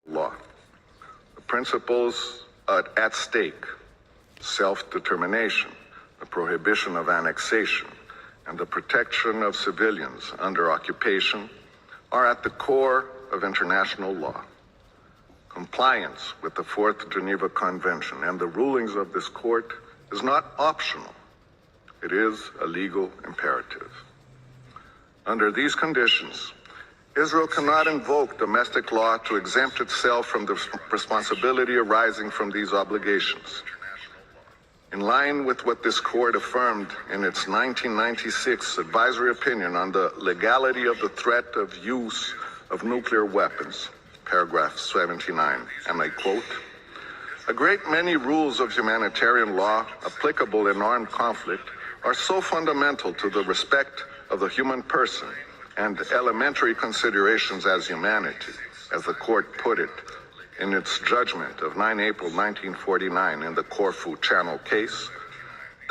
law. The principles at stake, self-determination, the prohibition of annexation, and the protection of civilians under occupation are at the core of international law. Compliance with the Fourth Geneva Convention and the rulings of this court is not optional. It is a legal imperative. Under these conditions, Israel cannot invoke domestic law to exempt itself from the responsibility arising from these obligations. In line with what this court affirmed in its 1996 advisory opinion on the legality of the threat of use of nuclear weapons, paragraph 79, and I quote, "A great many rules of humanitarian law applicable in armed conflict are so fundamental to the respect of the human person and elementary considerations as humanity," as the court put it in its judgment of 9 April 1949 in the Corfu Channel case,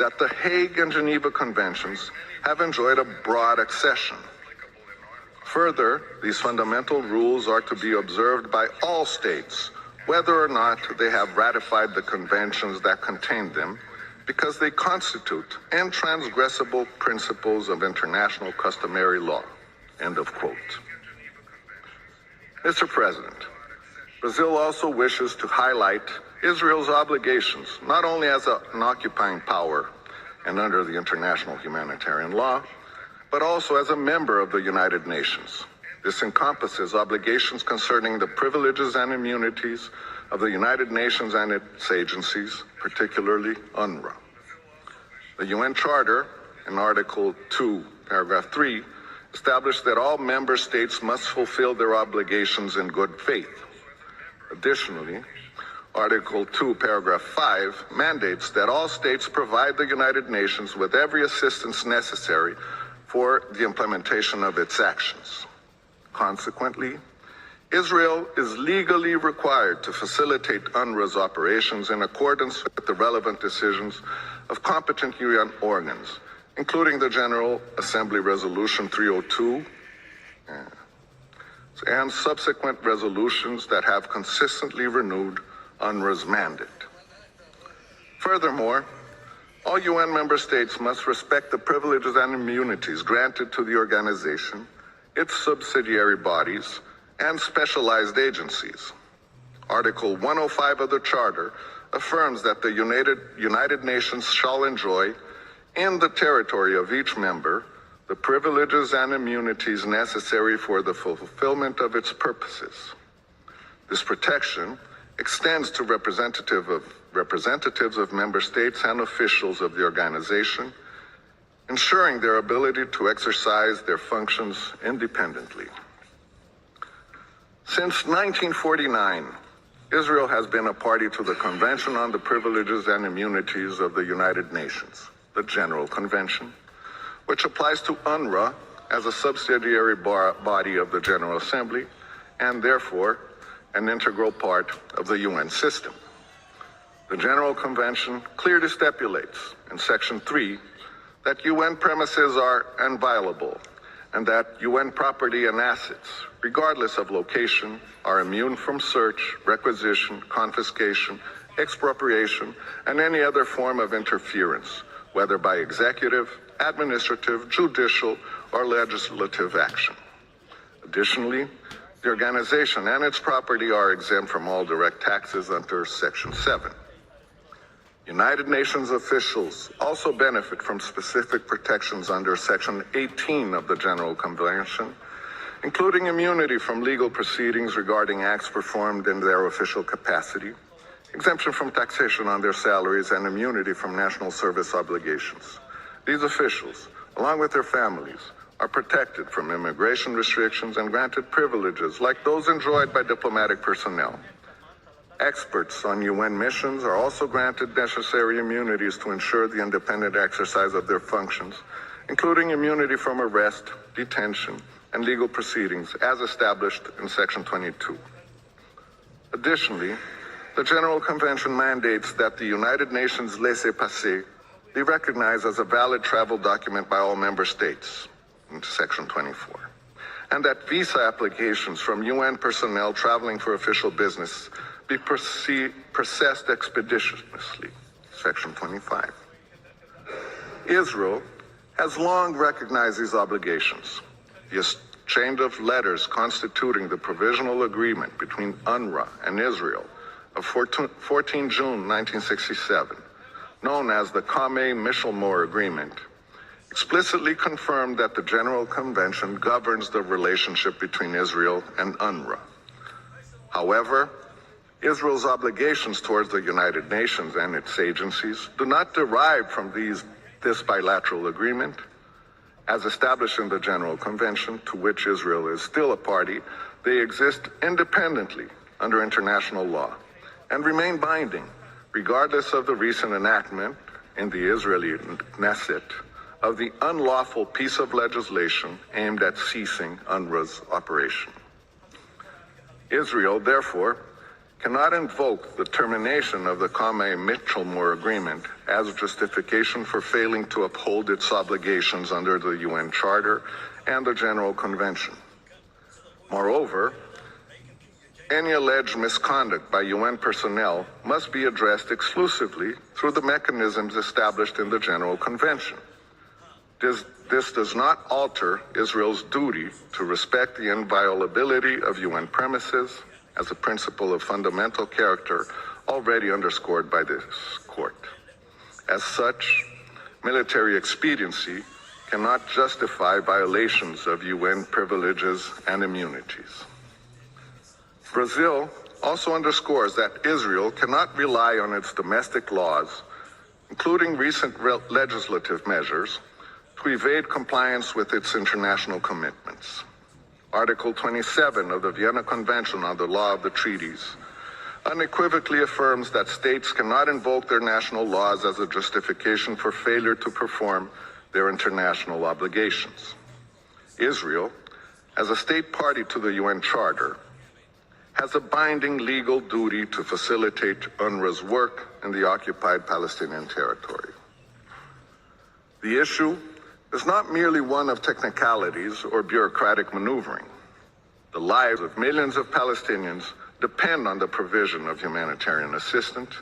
that the Hague and Geneva Conventions have enjoyed a broad accession. Further, these fundamental rules are to be observed by all states, whether or not they have ratified the conventions that contain them, because they constitute intransgressible principles of international customary law. End of quote. Mr. President, Brazil also wishes to highlight Israel's obligations, not only as an occupying power and under the international humanitarian law, but also as a member of the United Nations. This encompasses obligations concerning the privileges and immunities of the United Nations and its agencies, particularly UNRWA. The UN Charter, in Article 2, Paragraph 3, established that all member states must fulfill their obligations in good faith. Additionally, Article 2, Paragraph 5 mandates that all states provide the United Nations with every assistance necessary for the implementation of its actions. Consequently, Israel is legally required to facilitate UNRWA's operations in accordance with the relevant decisions of competent UN organs, including the General Assembly Resolution 302 and subsequent resolutions that have consistently renewed UNRWA's mandate. Furthermore, all UN member states must respect the privileges and immunities granted to the organization, its subsidiary bodies, and specialized agencies. Article 105 of the Charter affirms that the United Nations shall enjoy, in the territory of each member, the privileges and immunities necessary for the fulfillment of its purposes. This protection extends to representatives of member states and officials of the organization, ensuring their ability to exercise their functions independently. Since 1949, Israel has been a party to the Convention on the Privileges and Immunities of the United Nations, the General Convention, which applies to UNRWA as a subsidiary body of the General Assembly and therefore an integral part of the UN system. The General Convention clearly stipulates in Section 3 that UN premises are inviolable and that UN property and assets, regardless of location, are immune from search, requisition, confiscation, expropriation, and any other form of interference, whether by executive, administrative, judicial, or legislative action. Additionally, the organization and its property are exempt from all direct taxes under Section 7. United Nations officials also benefit from specific protections under Section 18 of the General Convention, including immunity from legal proceedings regarding acts performed in their official capacity, exemption from taxation on their salaries, and immunity from national service obligations. These officials, along with their families, are protected from immigration restrictions and granted privileges like those enjoyed by diplomatic personnel. Experts on UN missions are also granted necessary immunities to ensure the independent exercise of their functions, including immunity from arrest, detention, and legal proceedings as established in Section 22. Additionally, the General Convention mandates that the United Nations laissez-passer be recognized as a valid travel document by all member states, in Section 24, and that visa applications from UN personnel traveling for official business be processed expeditiously, Section 25. Israel has long recognized these obligations. The exchange of letters constituting the provisional agreement between UNRWA and Israel of 14 June 1967, known as the Kameh-Michelmore Agreement, explicitly confirmed that the General Convention governs the relationship between Israel and UNRWA. However, Israel's obligations towards the United Nations and its agencies do not derive from this bilateral agreement. As established in the General Convention, to which Israel is still a party, they exist independently under international law and remain binding, regardless of the recent enactment in the Israeli Knesset of the unlawful piece of legislation aimed at ceasing UNRWA's operation. Israel, therefore, cannot invoke the termination of the Kameh-Michelmore Agreement as justification for failing to uphold its obligations under the UN Charter and the General Convention. Moreover, any alleged misconduct by UN personnel must be addressed exclusively through the mechanisms established in the General Convention. This does not alter Israel's duty to respect the inviolability of UN premises as a principle of fundamental character already underscored by this court. As such, military expediency cannot justify violations of UN privileges and immunities. Brazil also underscores that Israel cannot rely on its domestic laws, including recent legislative measures, to evade compliance with its international commitments. Article 27 of the Vienna Convention on the Law of the Treaties unequivocally affirms that states cannot invoke their national laws as a justification for failure to perform their international obligations. Israel, as a state party to the UN Charter, has a binding legal duty to facilitate UNRWA's work in the occupied Palestinian territory. The issue is not merely one of technicalities or bureaucratic maneuvering. The lives of millions of Palestinians depend on the provision of humanitarian assistance,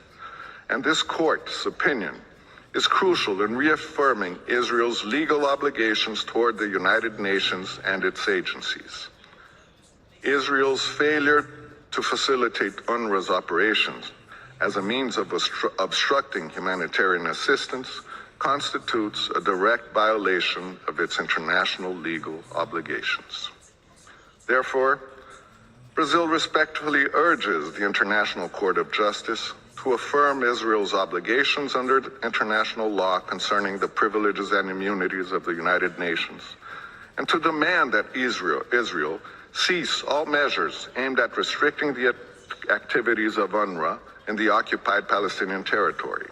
and this court's opinion is crucial in reaffirming Israel's legal obligations toward the United Nations and its agencies. Israel's failure to facilitate UNRWA's operations as a means of obstructing humanitarian assistance constitutes a direct violation of its international legal obligations. Therefore, Brazil respectfully urges the International Court of Justice to affirm Israel's obligations under international law concerning the privileges and immunities of the United Nations, and to demand that Israel cease all measures aimed at restricting the activities of UNRWA in the occupied Palestinian territory.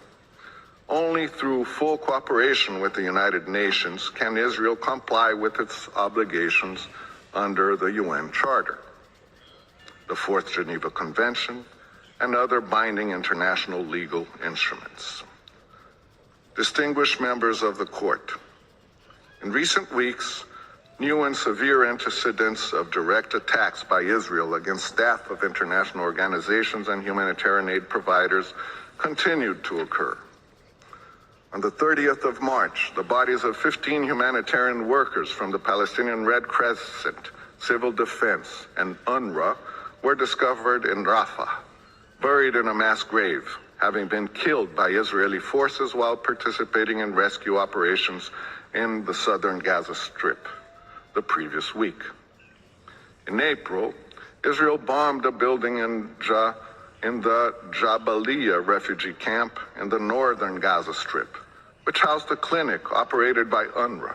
Only through full cooperation with the United Nations can Israel comply with its obligations under the UN Charter, the Fourth Geneva Convention, and other binding international legal instruments. Distinguished members of the court, in recent weeks, new and severe incidents of direct attacks by Israel against staff of international organizations and humanitarian aid providers continued to occur. On the 30th of March, the bodies of 15 humanitarian workers from the Palestinian Red Crescent, Civil Defense, and UNRWA were discovered in Rafah, buried in a mass grave, having been killed by Israeli forces while participating in rescue operations in the southern Gaza Strip the previous week. In April, Israel bombed a building in the Jabalia refugee camp in the northern Gaza Strip, which housed a clinic operated by UNRWA.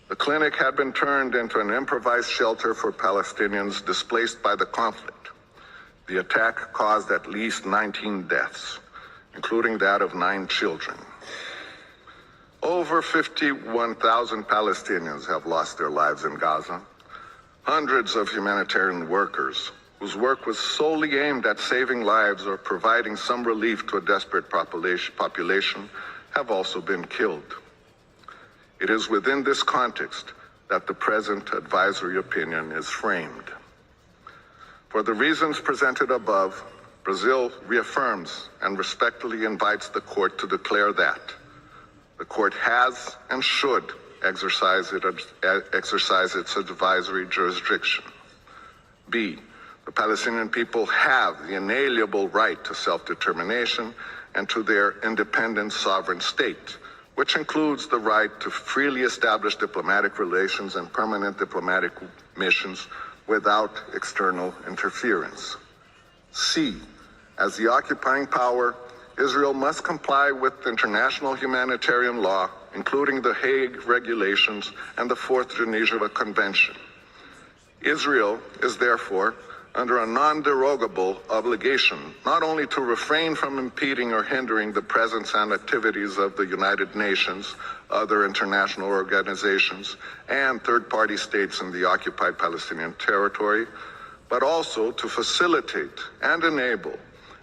The clinic had been turned into an improvised shelter for Palestinians displaced by the conflict. The attack caused at least 19 deaths, including that of 9 children. Over 51,000 Palestinians have lost their lives in Gaza. Hundreds of humanitarian workers whose work was solely aimed at saving lives or providing some relief to a desperate population have also been killed. It is within this context that the present advisory opinion is framed. For the reasons presented above, Brazil reaffirms and respectfully invites the court to declare that the court has and should exercise its advisory jurisdiction. B, the Palestinian people have the inalienable right to self-determination and to their independent sovereign state, which includes the right to freely establish diplomatic relations and permanent diplomatic missions without external interference. C, as the occupying power, Israel must comply with international humanitarian law, including the Hague Regulations and the Fourth Geneva Convention. Israel is therefore under a non-derogable obligation not only to refrain from impeding or hindering the presence and activities of the United Nations, other international organizations, and third-party states in the occupied Palestinian territory, but also to facilitate and enable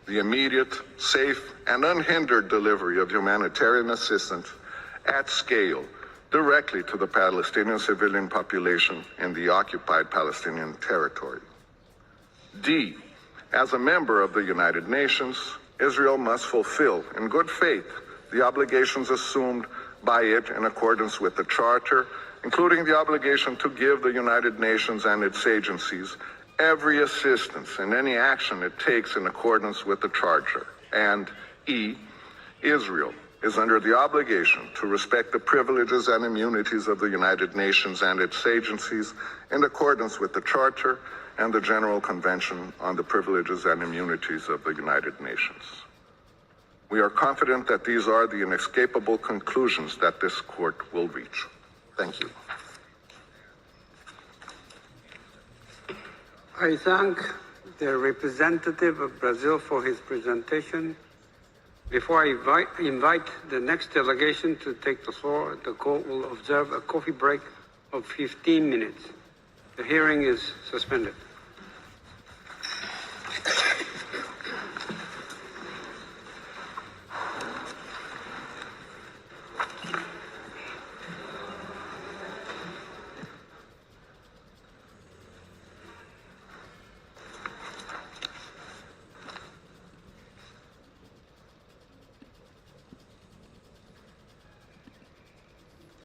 the immediate, safe, and unhindered delivery of humanitarian assistance at scale directly to the Palestinian civilian population in the occupied Palestinian territory. D, as a member of the United Nations, Israel must fulfill in good faith the obligations assumed by it in accordance with the Charter, including the obligation to give the United Nations and its agencies every assistance in any action it takes in accordance with the Charter. And E, Israel is under the obligation to respect the privileges and immunities of the United Nations and its agencies in accordance with the Charter and the General Convention on the Privileges and Immunities of the United Nations. We are confident that these are the inescapable conclusions that this court will reach. Thank you. I thank the representative of Brazil for his presentation. Before I invite the next delegation to take the floor, the court will observe a coffee break of 15 minutes. The hearing is suspended.